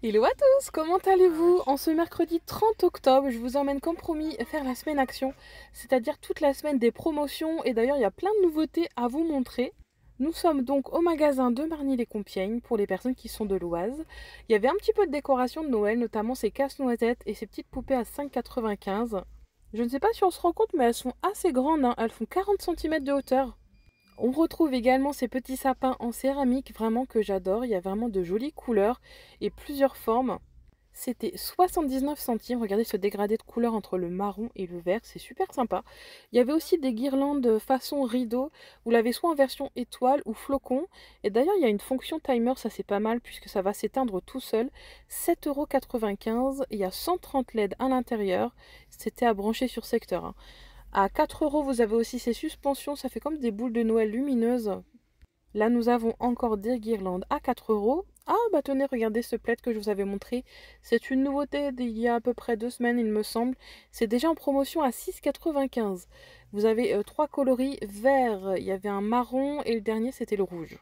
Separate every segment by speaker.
Speaker 1: Hello à tous, comment allez-vous? En ce mercredi 30 octobre, je vous emmène comme promis faire la semaine action, c'est-à-dire toute la semaine des promotions et d'ailleurs il y a plein de nouveautés à vous montrer. Nous sommes donc au magasin de Marny-les-Compiègnes pour les personnes qui sont de l'Oise. Il y avait un petit peu de décoration de Noël, notamment ces casse-noisettes et ces petites poupées à 5,95 €. Je ne sais pas si on se rend compte mais elles sont assez grandes, hein. Elles font 40 cm de hauteur. On retrouve également ces petits sapins en céramique, vraiment que j'adore. Il y a vraiment de jolies couleurs et plusieurs formes. C'était 79 centimes. Regardez ce dégradé de couleur entre le marron et le vert, c'est super sympa. Il y avait aussi des guirlandes façon rideau. Vous l'avez soit en version étoile ou flocon. Et d'ailleurs, il y a une fonction timer, ça c'est pas mal puisque ça va s'éteindre tout seul. 7,95 €. Il y a 130 LED à l'intérieur. C'était à brancher sur secteur, hein. À 4 €, vous avez aussi ces suspensions, ça fait comme des boules de Noël lumineuses. Là, nous avons encore des guirlandes à 4 €. Ah, bah tenez, regardez ce plaid que je vous avais montré. C'est une nouveauté d'il y a à peu près 2 semaines, il me semble. C'est déjà en promotion à 6,95 €. Vous avez trois coloris vert, il y avait un marron et le dernier, c'était le rouge.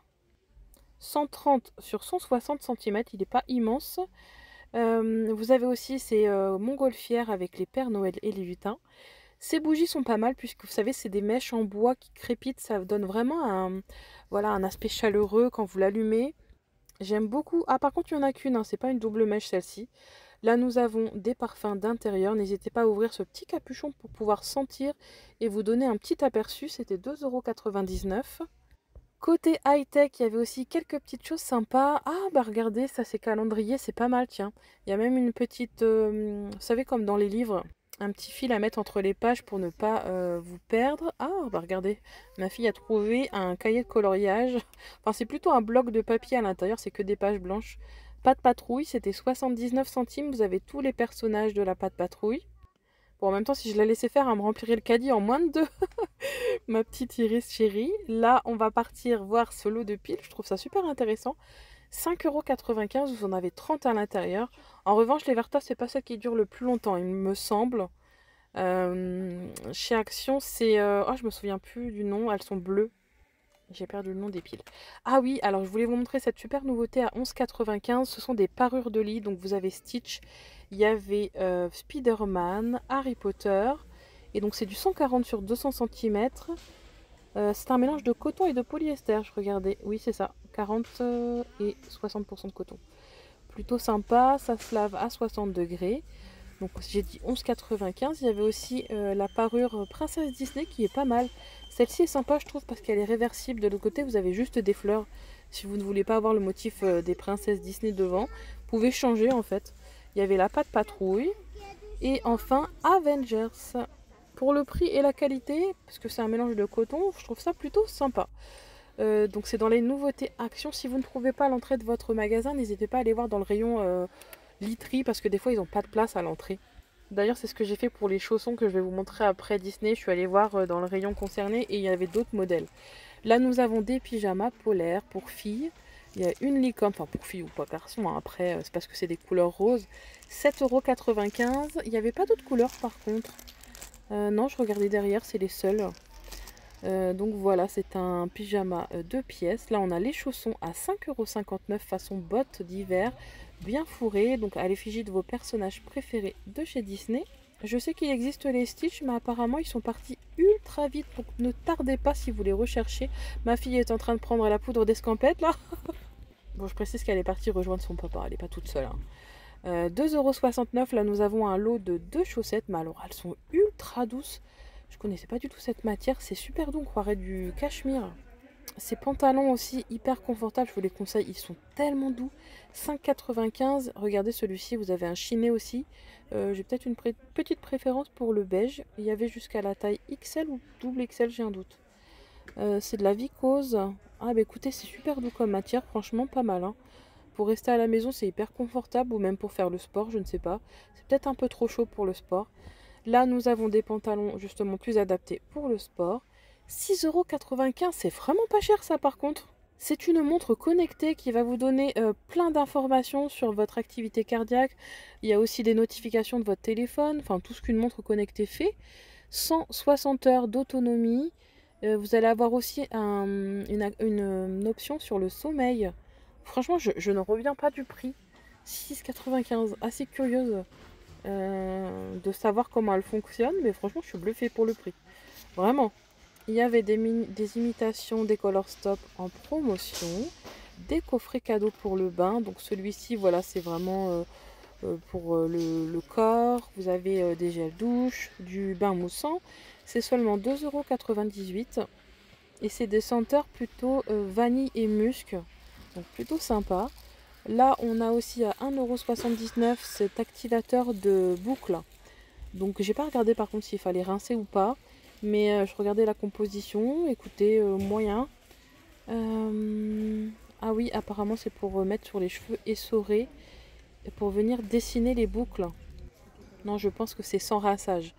Speaker 1: 130 sur 160 cm, il n'est pas immense. Vous avez aussi ces montgolfières avec les Pères Noël et les lutins. Ces bougies sont pas mal puisque vous savez c'est des mèches en bois qui crépitent, ça donne vraiment voilà, un aspect chaleureux quand vous l'allumez. J'aime beaucoup. Ah par contre il n'y en a qu'une, hein, c'est pas une double mèche celle-ci. Là nous avons des parfums d'intérieur, n'hésitez pas à ouvrir ce petit capuchon pour pouvoir sentir et vous donner un petit aperçu, c'était 2,99 €. Côté high-tech, il y avait aussi quelques petites choses sympas. Ah bah regardez, ça c'est calendrier, c'est pas mal tiens. Il y a même une petite, vous savez comme dans les livres, un petit fil à mettre entre les pages pour ne pas vous perdre. Ah bah regardez, ma fille a trouvé un cahier de coloriage. Enfin c'est plutôt un bloc de papier à l'intérieur, c'est que des pages blanches. Pas de patrouille, c'était 79 centimes, vous avez tous les personnages de la Patte Patrouille. Bon en même temps si je la laissais faire, elle me remplirait le caddie en moins de deux. Ma petite Iris chérie. Là, on va partir voir ce lot de piles. Je trouve ça super intéressant. 5,95 €, vous en avez 30 à l'intérieur. En revanche, les Vertas, c'est pas ça qui dure le plus longtemps, il me semble. Chez Action, c'est... Oh, je me souviens plus du nom. Elles sont bleues. J'ai perdu le nom des piles. Ah oui, alors je voulais vous montrer cette super nouveauté à 11,95 €. Ce sont des parures de lit. Donc vous avez Stitch, il y avait Spider-Man, Harry Potter. Et donc c'est du 140 sur 200 cm. C'est un mélange de coton et de polyester, je regardais. Oui, c'est ça. 40 et 60% de coton. Plutôt sympa, ça se lave à 60 degrés. Donc j'ai dit 11,95 €. Il y avait aussi la parure Princesse Disney qui est pas mal. Celle-ci est sympa, je trouve, parce qu'elle est réversible. De l'autre côté, vous avez juste des fleurs. Si vous ne voulez pas avoir le motif des princesses Disney devant, vous pouvez changer en fait. Il y avait la Patte Patrouille. Et enfin, Avengers. Pour le prix et la qualité, parce que c'est un mélange de coton, je trouve ça plutôt sympa. Donc c'est dans les nouveautés Action. Si vous ne trouvez pas à l'entrée de votre magasin, n'hésitez pas à aller voir dans le rayon literie, parce que des fois ils n'ont pas de place à l'entrée. D'ailleurs c'est ce que j'ai fait pour les chaussons que je vais vous montrer après Disney. Je suis allée voir dans le rayon concerné et il y avait d'autres modèles. Là nous avons des pyjamas polaires pour filles. Il y a une licorne, enfin pour filles ou pas garçons, hein. Après c'est parce que c'est des couleurs roses. 7,95 €. Il n'y avait pas d'autres couleurs par contre. Non, je regardais derrière, c'est les seuls. Donc voilà, c'est un pyjama 2 pièces. Là, on a les chaussons à 5,59 € façon bottes d'hiver, bien fourrées, donc à l'effigie de vos personnages préférés de chez Disney. Je sais qu'il existe les Stitch, mais apparemment ils sont partis ultra vite, donc ne tardez pas si vous les recherchez. Ma fille est en train de prendre la poudre d'escampette là. Bon, je précise qu'elle est partie rejoindre son papa, elle n'est pas toute seule, hein. 2,69 €, là nous avons un lot de 2 chaussettes, mais alors elles sont ultra douces. Je connaissais pas du tout cette matière, c'est super doux, on croirait du cachemire. Ces pantalons aussi hyper confortables, je vous les conseille, ils sont tellement doux. 5,95 €, regardez celui-ci, vous avez un chiné aussi. J'ai peut-être une petite préférence pour le beige. Il y avait jusqu'à la taille XL ou double XL, j'ai un doute. C'est de la vicose. Ah bah écoutez, c'est super doux comme matière, franchement pas mal, hein. Pour rester à la maison, c'est hyper confortable ou même pour faire le sport, je ne sais pas. C'est peut-être un peu trop chaud pour le sport. Là, nous avons des pantalons justement plus adaptés pour le sport. 6,95 €, c'est vraiment pas cher ça par contre. C'est une montre connectée qui va vous donner plein d'informations sur votre activité cardiaque. Il y a aussi des notifications de votre téléphone, enfin tout ce qu'une montre connectée fait. 160 heures d'autonomie. Vous allez avoir aussi une option sur le sommeil. Franchement, je ne reviens pas du prix. 6,95. Assez curieuse de savoir comment elle fonctionne, mais franchement je suis bluffée pour le prix. Vraiment. Il y avait des imitations des Color Stop en promotion, des coffrets cadeaux pour le bain. Donc celui-ci, voilà, c'est vraiment pour le corps. Vous avez des gels douche, du bain moussant. C'est seulement 2,98 € et c'est des senteurs plutôt vanille et musc. Donc plutôt sympa. Là, on a aussi à 1,79 € cet activateur de boucle. Donc j'ai pas regardé par contre s'il fallait rincer ou pas. Mais je regardais la composition. Écoutez, moyen. Ah oui, apparemment c'est pour mettre sur les cheveux essorés. Et pour venir dessiner les boucles. Non, je pense que c'est sans rinçage.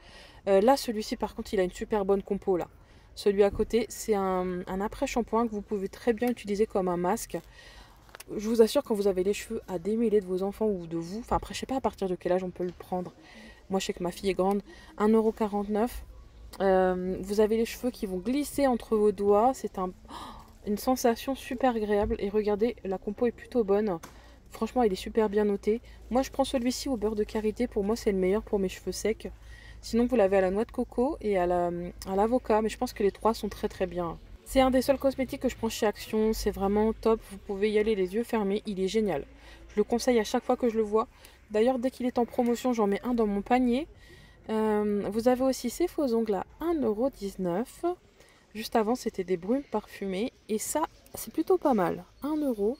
Speaker 1: Là, celui-ci par contre, il a une super bonne compo là. Celui à côté, c'est un après-shampoing que vous pouvez très bien utiliser comme un masque. Je vous assure, quand vous avez les cheveux à démêler de vos enfants ou de vous, enfin après je sais pas à partir de quel âge on peut le prendre. Moi je sais que ma fille est grande, 1,49 €. Vous avez les cheveux qui vont glisser entre vos doigts, c'est une sensation super agréable. Et regardez, la compo est plutôt bonne. Franchement, il est super bien noté. Moi je prends celui-ci au beurre de karité, pour moi c'est le meilleur pour mes cheveux secs. Sinon vous l'avez à la noix de coco et à l'avocat, mais je pense que les trois sont très très bien. C'est un des seuls cosmétiques que je prends chez Action, c'est vraiment top, vous pouvez y aller les yeux fermés, il est génial. Je le conseille à chaque fois que je le vois. D'ailleurs, dès qu'il est en promotion, j'en mets un dans mon panier. Vous avez aussi ces faux ongles à 1,19 €. Juste avant, c'était des brumes parfumées. Et ça, c'est plutôt pas mal. 1 €.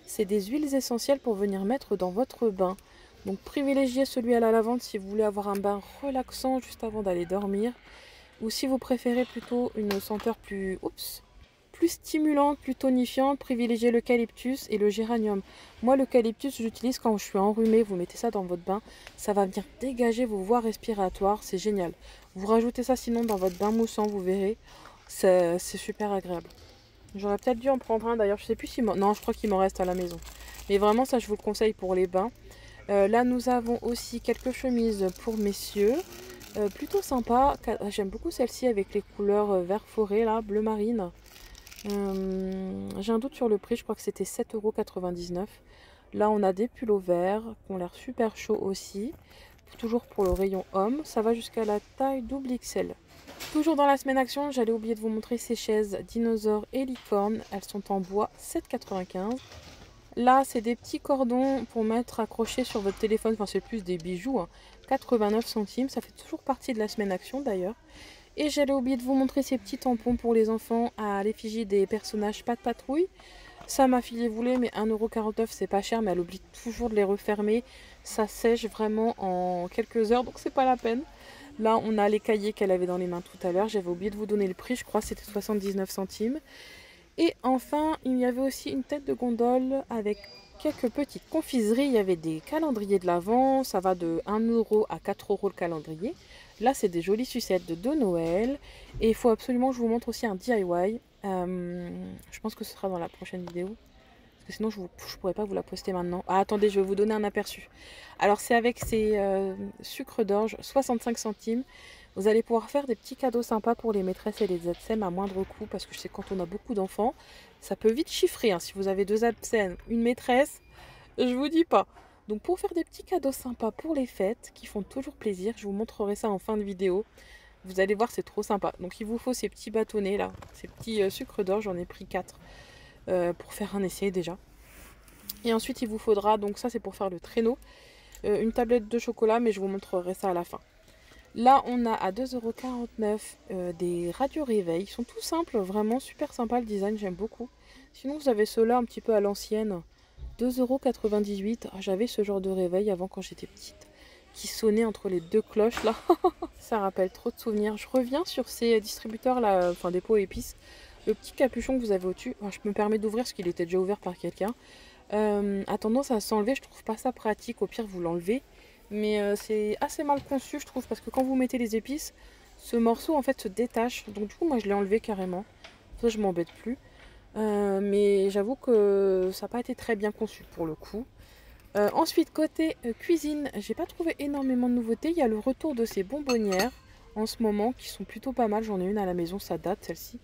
Speaker 1: C'est des huiles essentielles pour venir mettre dans votre bain. Donc privilégiez celui à la lavande si vous voulez avoir un bain relaxant juste avant d'aller dormir. Ou si vous préférez plutôt une senteur plus stimulante, plus tonifiante, privilégiez l'eucalyptus et le géranium. Moi, l'eucalyptus, j'utilise quand je suis enrhumée. Vous mettez ça dans votre bain, ça va venir dégager vos voies respiratoires, c'est génial. Vous rajoutez ça sinon dans votre bain moussant, vous verrez, c'est super agréable. J'aurais peut-être dû en prendre un d'ailleurs, je sais plus si... Non, je crois qu'il m'en reste à la maison. Mais vraiment, ça, je vous le conseille pour les bains. Là, nous avons aussi quelques chemises pour messieurs. Plutôt sympa. J'aime beaucoup celle-ci avec les couleurs vert forêt, là, bleu marine. J'ai un doute sur le prix, je crois que c'était 7,99 €. Là, on a des pulls verts qui ont l'air super chauds aussi. Toujours pour le rayon homme. Ça va jusqu'à la taille double XL. Toujours dans la semaine action, j'allais oublier de vous montrer ces chaises dinosaures et licorne. Elles sont en bois, 7,95 €. Là, c'est des petits cordons pour mettre accrochés sur votre téléphone. Enfin, c'est plus des bijoux, hein. 89 centimes. Ça fait toujours partie de la semaine action d'ailleurs. Et j'allais oublier de vous montrer ces petits tampons pour les enfants à l'effigie des personnages Pat' Patrouille. Ça, ma fille les voulait, mais 1,49 € c'est pas cher, mais elle oublie toujours de les refermer. Ça sèche vraiment en quelques heures, donc c'est pas la peine. Là, on a les cahiers qu'elle avait dans les mains tout à l'heure. J'avais oublié de vous donner le prix, je crois que c'était 79 centimes. Et enfin, il y avait aussi une tête de gondole avec quelques petites confiseries. Il y avait des calendriers de l'Avent, ça va de 1 € à 4 € le calendrier. Là, c'est des jolies sucettes de Noël. Et il faut absolument que je vous montre aussi un DIY. Je pense que ce sera dans la prochaine vidéo. Parce que sinon, je ne pourrais pas vous la poster maintenant. Ah, attendez, je vais vous donner un aperçu. Alors, c'est avec ces sucres d'orge, 65 centimes. Vous allez pouvoir faire des petits cadeaux sympas pour les maîtresses et les absèmes à moindre coût. Parce que je sais que quand on a beaucoup d'enfants, ça peut vite chiffrer, hein. Si vous avez 2 absèmes, une maîtresse, je vous dis pas. Donc pour faire des petits cadeaux sympas pour les fêtes, qui font toujours plaisir, je vous montrerai ça en fin de vidéo. Vous allez voir, c'est trop sympa. Donc il vous faut ces petits bâtonnets là, ces petits sucres d'orge, j'en ai pris 4 pour faire un essai déjà. Et ensuite il vous faudra, donc ça c'est pour faire le traîneau, une tablette de chocolat, mais je vous montrerai ça à la fin. Là on a à 2,49 € des radios réveil, ils sont tout simples, vraiment super sympa le design, j'aime beaucoup. Sinon vous avez ceux-là un petit peu à l'ancienne, 2,98 €. Ah, j'avais ce genre de réveil avant quand j'étais petite, qui sonnait entre les deux cloches là. Ça rappelle trop de souvenirs. Je reviens sur ces distributeurs là, enfin des pots épices. Le petit capuchon que vous avez au-dessus, je me permets d'ouvrir parce qu'il était déjà ouvert par quelqu'un. A tendance à s'enlever, je trouve pas ça pratique. Au pire vous l'enlevez, mais c'est assez mal conçu je trouve, parce que quand vous mettez les épices, ce morceau en fait se détache. Donc du coup moi je l'ai enlevé carrément. Ça je m'embête plus. Mais j'avoue que ça n'a pas été très bien conçu pour le coup. Ensuite, côté cuisine, j'ai pas trouvé énormément de nouveautés. Il y a le retour de ces bonbonnières en ce moment qui sont plutôt pas mal. J'en ai une à la maison, ça date celle-ci.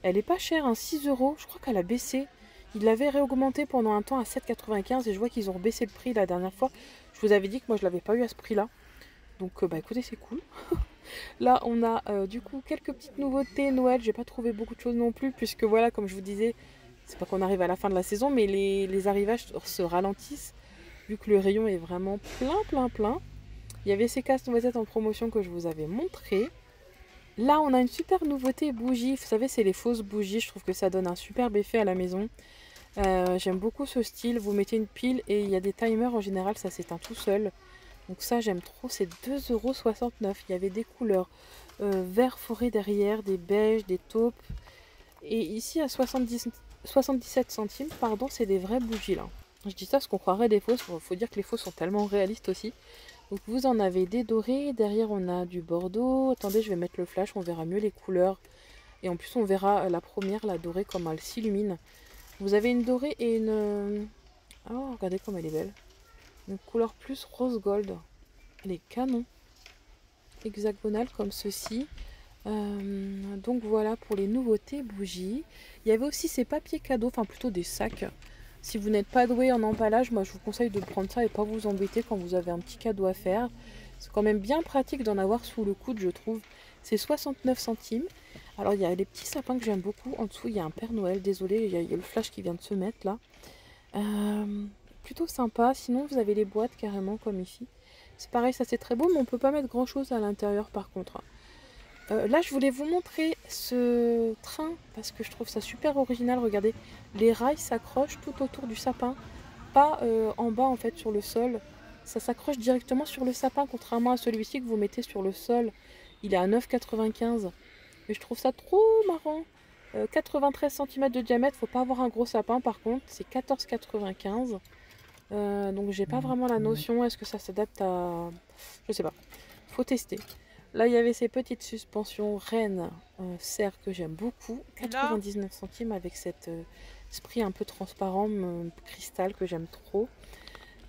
Speaker 1: Elle est pas chère, hein, 6 €. Je crois qu'elle a baissé. Ils l'avaient réaugmenté pendant un temps à 7,95 et je vois qu'ils ont baissé le prix la dernière fois. Je vous avais dit que moi je l'avais pas eu à ce prix-là. Donc bah écoutez, c'est cool. Là, on a du coup quelques petites nouveautés Noël. J'ai pas trouvé beaucoup de choses non plus, puisque voilà, comme je vous disais, c'est pas qu'on arrive à la fin de la saison, mais les arrivages se ralentissent, vu que le rayon est vraiment plein. Il y avait ces casse-noisettes en promotion que je vous avais montré. Là, on a une super nouveauté bougie. Vous savez, c'est les fausses bougies. Je trouve que ça donne un superbe effet à la maison. J'aime beaucoup ce style. Vous mettez une pile et il y a des timers. En général, ça s'éteint tout seul. Donc ça, j'aime trop. C'est 2,69 €. Il y avait des couleurs vert forêt derrière, des beiges, des taupes. Et ici, à 77 centimes, pardon, c'est des vraies bougies là. Je dis ça parce qu'on croirait des fausses. Il faut dire que les fausses sont tellement réalistes aussi. Donc vous en avez des dorés. Derrière, on a du bordeaux. Attendez, je vais mettre le flash. On verra mieux les couleurs. Et en plus, on verra la première, la dorée, comme elle s'illumine. Vous avez une dorée et une... Oh, regardez comme elle est belle. Une couleur plus rose gold. Elle est canon. Hexagonale comme ceci. Donc voilà pour les nouveautés bougies. Il y avait aussi ces papiers cadeaux, enfin plutôt des sacs. Si vous n'êtes pas doué en emballage, moi je vous conseille de prendre ça et pas vous embêter quand vous avez un petit cadeau à faire. C'est quand même bien pratique d'en avoir sous le coude, je trouve. C'est 69 centimes. Alors il y a les petits sapins que j'aime beaucoup. En dessous il y a un Père Noël. Désolé, il y a le flash qui vient de se mettre là. Plutôt sympa. Sinon vous avez les boîtes carrément comme ici. C'est pareil, ça c'est très beau, mais on peut pas mettre grand chose à l'intérieur par contre. Là, je voulais vous montrer ce train parce que je trouve ça super original. Regardez, les rails s'accrochent tout autour du sapin, pas en bas en fait sur le sol. Ça s'accroche directement sur le sapin, contrairement à celui-ci que vous mettez sur le sol. Il est à 9,95 €. Mais je trouve ça trop marrant. 93 cm de diamètre, faut pas avoir un gros sapin par contre, c'est 14,95 €. Donc j'ai pas vraiment la notion, est-ce que ça s'adapte à... Je sais pas, faut tester. Là, il y avait ces petites suspensions reines serre que j'aime beaucoup. 99 centimes avec cet esprit un peu transparent, cristal que j'aime trop.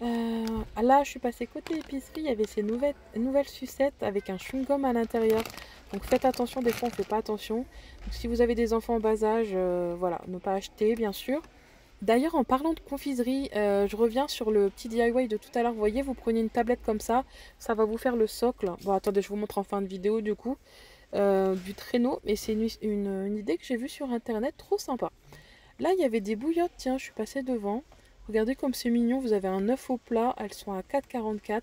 Speaker 1: Là, je suis passée côté épicerie. Il y avait ces nouvelles sucettes avec un chewing-gum à l'intérieur. Donc faites attention, des fois on ne fait pas attention. Donc si vous avez des enfants en bas âge, voilà, ne pas acheter bien sûr. D'ailleurs, en parlant de confiserie, je reviens sur le petit DIY de tout à l'heure. Vous voyez, vous prenez une tablette comme ça va vous faire le socle. Bon, attendez, je vous montre en fin de vidéo du coup, du traîneau. Mais c'est une idée que j'ai vue sur internet, trop sympa. Là, il y avait des bouillottes, tiens, je suis passée devant. Regardez comme c'est mignon, vous avez un œuf au plat, elles sont à 4,44 €.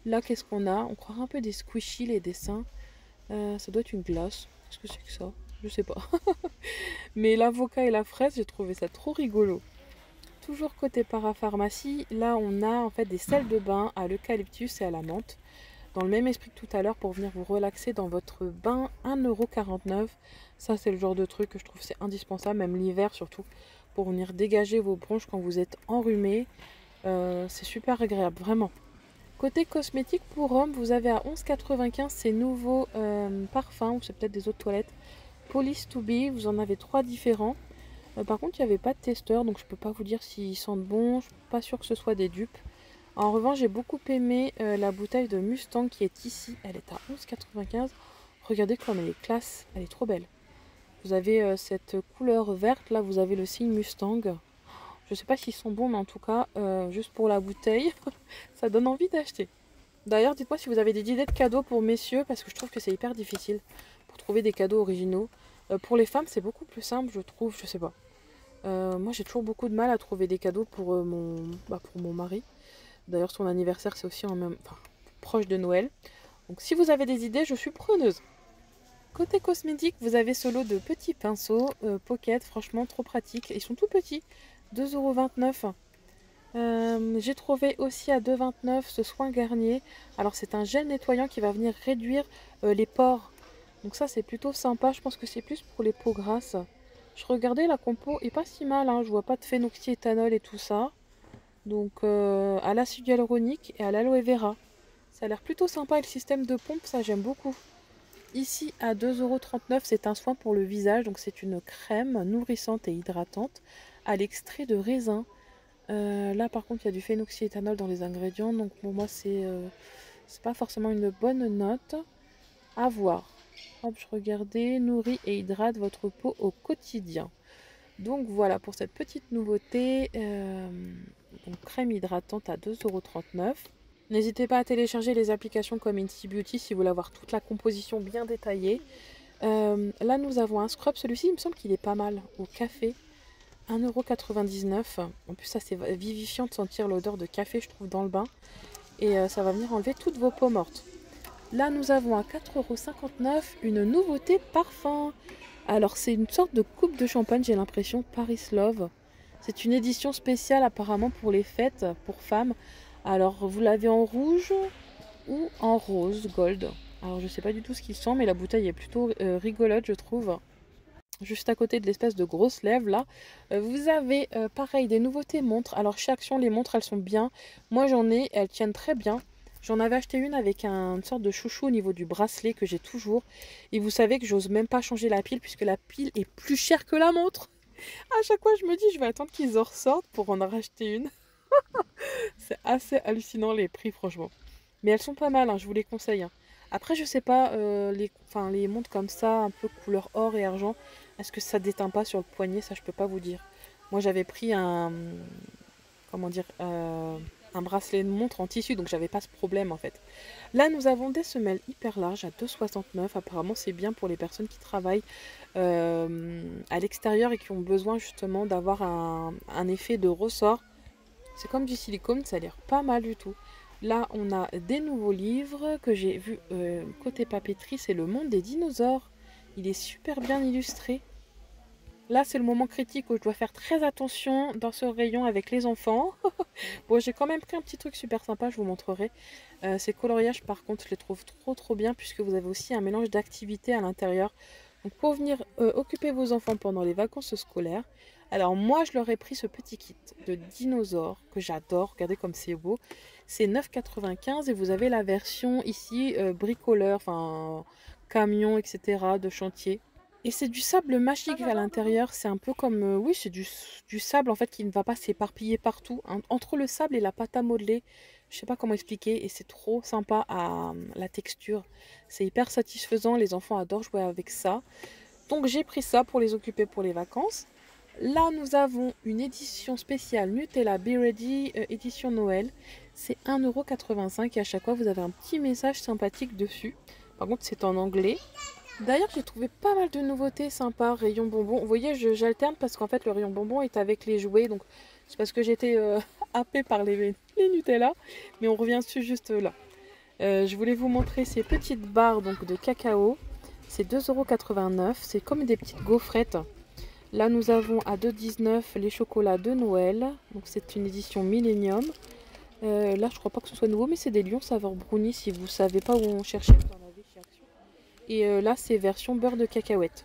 Speaker 1: Là, qu'est-ce qu'on a? On croirait un peu des squishies, les dessins. Ça doit être une glace. Qu'est-ce que c'est que ça? Je sais pas. Mais l'avocat et la fraise, j'ai trouvé ça trop rigolo. Toujours côté parapharmacie, là on a en fait des sels de bain à l'eucalyptus et à la menthe. Dans le même esprit que tout à l'heure pour venir vous relaxer dans votre bain, 1,49 €. Ça c'est le genre de truc que je trouve c'est indispensable, même l'hiver surtout, pour venir dégager vos bronches quand vous êtes enrhumé. C'est super agréable, vraiment. Côté cosmétique pour hommes, vous avez à 11,95 € ces nouveaux parfums, ou c'est peut-être des eaux de toilette. Police to be, vous en avez 3 différents. Par contre, il n'y avait pas de testeur, donc je peux pas vous dire s'ils sentent bon. Je suis pas sûre que ce soit des dupes. En revanche, j'ai beaucoup aimé la bouteille de Mustang qui est ici. Elle est à 11,95 €. Regardez comme elle est classe, elle est trop belle. Vous avez cette couleur verte, là vous avez le signe Mustang. Je sais pas s'ils sont bons, mais en tout cas, juste pour la bouteille, ça donne envie d'acheter. D'ailleurs, dites-moi si vous avez des idées de cadeaux pour messieurs, parce que je trouve que c'est hyper difficile pour trouver des cadeaux originaux. Pour les femmes, c'est beaucoup plus simple, je trouve, je sais pas. Moi, j'ai toujours beaucoup de mal à trouver des cadeaux pour, pour mon mari. D'ailleurs, son anniversaire, c'est aussi proche de Noël. Donc, si vous avez des idées, je suis preneuse. Côté cosmétique, vous avez ce lot de petits pinceaux Pocket, franchement, trop pratique. Ils sont tout petits, 2,29 €. J'ai trouvé aussi à 2,29 € ce soin Garnier. Alors, c'est un gel nettoyant qui va venir réduire les pores. Donc ça, c'est plutôt sympa. Je pense que c'est plus pour les peaux grasses. Je regardais, la compo est pas si mal, hein. Je vois pas de phénoxyéthanol et tout ça. Donc à l'acide hyaluronique et à l'aloe vera. Ça a l'air plutôt sympa et le système de pompe, ça j'aime beaucoup. Ici à 2,39 €, c'est un soin pour le visage. Donc c'est une crème nourrissante et hydratante à l'extrait de raisin. Là par contre il y a du phénoxyéthanol dans les ingrédients. Donc pour moi c'est pas forcément une bonne note. À voir. Hop, je regardais, nourrit et hydrate votre peau au quotidien. Donc voilà pour cette petite nouveauté. Donc crème hydratante à 2,39 €. N'hésitez pas à télécharger les applications comme Inti Beauty si vous voulez avoir toute la composition bien détaillée. Là nous avons un scrub, celui-ci il me semble qu'il est pas mal, au café, 1,99 €. En plus ça c'est vivifiant de sentir l'odeur de café je trouve dans le bain. Et ça va venir enlever toutes vos peaux mortes. Là nous avons à 4,59 € une nouveauté parfum. Alors c'est une sorte de coupe de champagne j'ai l'impression, Paris Love. C'est une édition spéciale apparemment pour les fêtes, pour femmes. Alors vous l'avez en rouge ou en rose, gold. Alors je sais pas du tout ce qu'il sent mais la bouteille est plutôt rigolote je trouve. Juste à côté de l'espèce de grosse lèvre là, vous avez pareil des nouveautés montres. Alors chez Action les montres elles sont bien. Moi j'en ai, elles tiennent très bien. J'en avais acheté une avec une sorte de chouchou au niveau du bracelet que j'ai toujours. Et vous savez que j'ose même pas changer la pile puisque la pile est plus chère que la montre. À chaque fois je me dis je vais attendre qu'ils en ressortent pour en racheter une. C'est assez hallucinant les prix franchement. Mais elles sont pas mal, hein, je vous les conseille. Hein. Après je sais pas, les montres comme ça, un peu couleur or et argent, est-ce que ça déteint pas sur le poignet? Ça je peux pas vous dire. Moi j'avais pris comment dire, un bracelet de montre en tissu, donc j'avais pas ce problème en fait. Là nous avons des semelles hyper larges à 2,69 €. Apparemment c'est bien pour les personnes qui travaillent à l'extérieur et qui ont besoin justement d'avoir un effet de ressort. C'est comme du silicone, ça a l'air pas mal du tout. Là on a des nouveaux livres que j'ai vus côté papeterie, c'est Le Monde des dinosaures. Il est super bien illustré. Là, c'est le moment critique où je dois faire très attention dans ce rayon avec les enfants. Bon, j'ai quand même pris un petit truc super sympa, je vous montrerai. Ces coloriages, par contre, je les trouve trop bien puisque vous avez aussi un mélange d'activités à l'intérieur. Donc, pour venir occuper vos enfants pendant les vacances scolaires. Alors, moi, je leur ai pris ce petit kit de dinosaures que j'adore. Regardez comme c'est beau. C'est 9,95 € et vous avez la version ici bricoleur, enfin camion, etc. de chantier. Et c'est du sable magique à l'intérieur, c'est un peu comme, oui c'est du sable en fait qui ne va pas s'éparpiller partout. Entre le sable et la pâte à modeler, je sais pas comment expliquer et c'est trop sympa à la texture. C'est hyper satisfaisant, les enfants adorent jouer avec ça. Donc j'ai pris ça pour les occuper pour les vacances. Là nous avons une édition spéciale Nutella Be Ready, édition Noël. C'est 1,85 € et à chaque fois vous avez un petit message sympathique dessus. Par contre c'est en anglais. D'ailleurs, j'ai trouvé pas mal de nouveautés sympas, rayon bonbons. Vous voyez, j'alterne parce qu'en fait, le rayon bonbons est avec les jouets. Donc, c'est parce que j'étais happée par les Nutella. Mais on revient dessus juste là. Je voulais vous montrer ces petites barres donc, de cacao. C'est 2,89 €. C'est comme des petites gaufrettes. Là, nous avons à 2,19 € les chocolats de Noël. Donc, c'est une édition Millennium. Là, je crois pas que ce soit nouveau, mais c'est des lions saveur brownie. Si vous savez pas où on cherchait, vous en avez chez Action. Et là, c'est version beurre de cacahuète.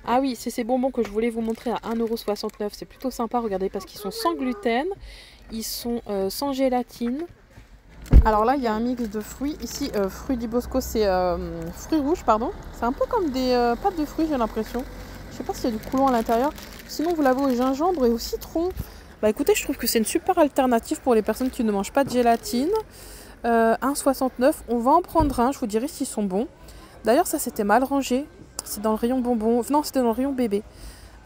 Speaker 1: Ah oui, c'est ces bonbons que je voulais vous montrer à 1,69 €. C'est plutôt sympa, regardez, parce qu'ils sont sans gluten. Ils sont sans gélatine. Alors là, il y a un mix de fruits. Ici, fruits du Bosco, c'est fruits rouges, pardon. C'est un peu comme des pâtes de fruits, j'ai l'impression. Je sais pas s'il y a du coulant à l'intérieur. Sinon, vous l'avez au gingembre et au citron. Bah écoutez, je trouve que c'est une super alternative pour les personnes qui ne mangent pas de gélatine. 1,69 €. On va en prendre un, je vous dirai s'ils sont bons. D'ailleurs, ça c'était mal rangé. C'est dans le rayon bonbons. Non, c'était dans le rayon bébé.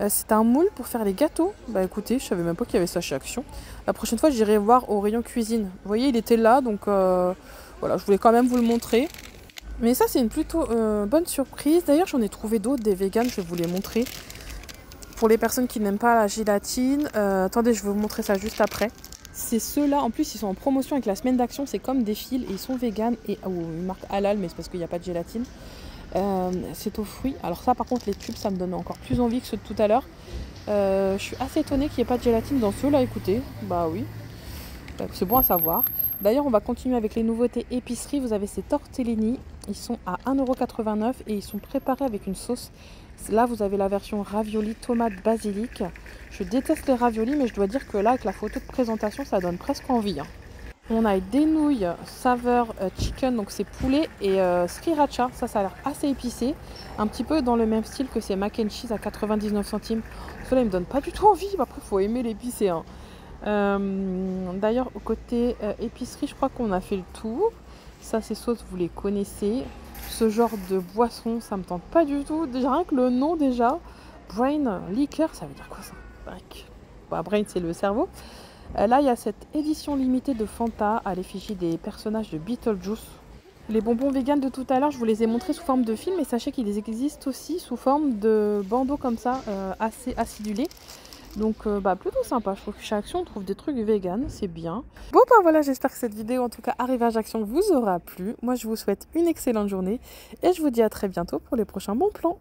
Speaker 1: C'est un moule pour faire les gâteaux. Bah écoutez, je savais même pas qu'il y avait ça chez Action. La prochaine fois, j'irai voir au rayon cuisine. Vous voyez, il était là, donc voilà, je voulais quand même vous le montrer. Mais ça, c'est une plutôt bonne surprise. D'ailleurs, j'en ai trouvé d'autres, des véganes, je vais vous les montrer. Pour les personnes qui n'aiment pas la gélatine. Attendez, je vais vous montrer ça juste après. C'est ceux-là, en plus ils sont en promotion avec la semaine d'Action, c'est comme des fils et ils sont véganes et une marque halal, mais c'est parce qu'il n'y a pas de gélatine. C'est aux fruits. Alors ça par contre les tubes ça me donne encore plus envie que ceux de tout à l'heure. Je suis assez étonnée qu'il n'y ait pas de gélatine dans ceux-là, écoutez. Bah oui, c'est bon à savoir. D'ailleurs on va continuer avec les nouveautés épicerie. Vous avez ces tortellini, ils sont à 1,89 € et ils sont préparés avec une sauce. Là vous avez la version ravioli tomate basilic. Je déteste les raviolis mais je dois dire que là avec la photo de présentation ça donne presque envie. Hein. On a des nouilles saveur chicken, donc c'est poulet et sriracha, ça a l'air assez épicé. Un petit peu dans le même style que ces mac and cheese à 99 centimes. Cela il me donne pas du tout envie, après il faut aimer l'épicé. Hein. D'ailleurs au côté épicerie je crois qu'on a fait le tour. Ça ces sauces vous les connaissez. Ce genre de boisson ça me tente pas du tout. Déjà rien que le nom déjà. Brain liquor, ça veut dire quoi ça? Tac. Bah, brain, c'est le cerveau. Là, il y a cette édition limitée de Fanta à l'effigie des personnages de Beetlejuice. Les bonbons vegan de tout à l'heure, je vous les ai montrés sous forme de film, et sachez qu'ils existent aussi sous forme de bandeaux comme ça, assez acidulés. Donc bah, plutôt sympa, je trouve que chez Action on trouve des trucs vegan, c'est bien. Bon bah voilà, j'espère que cette vidéo en tout cas arrivage Action vous aura plu. Moi je vous souhaite une excellente journée et je vous dis à très bientôt pour les prochains bons plans.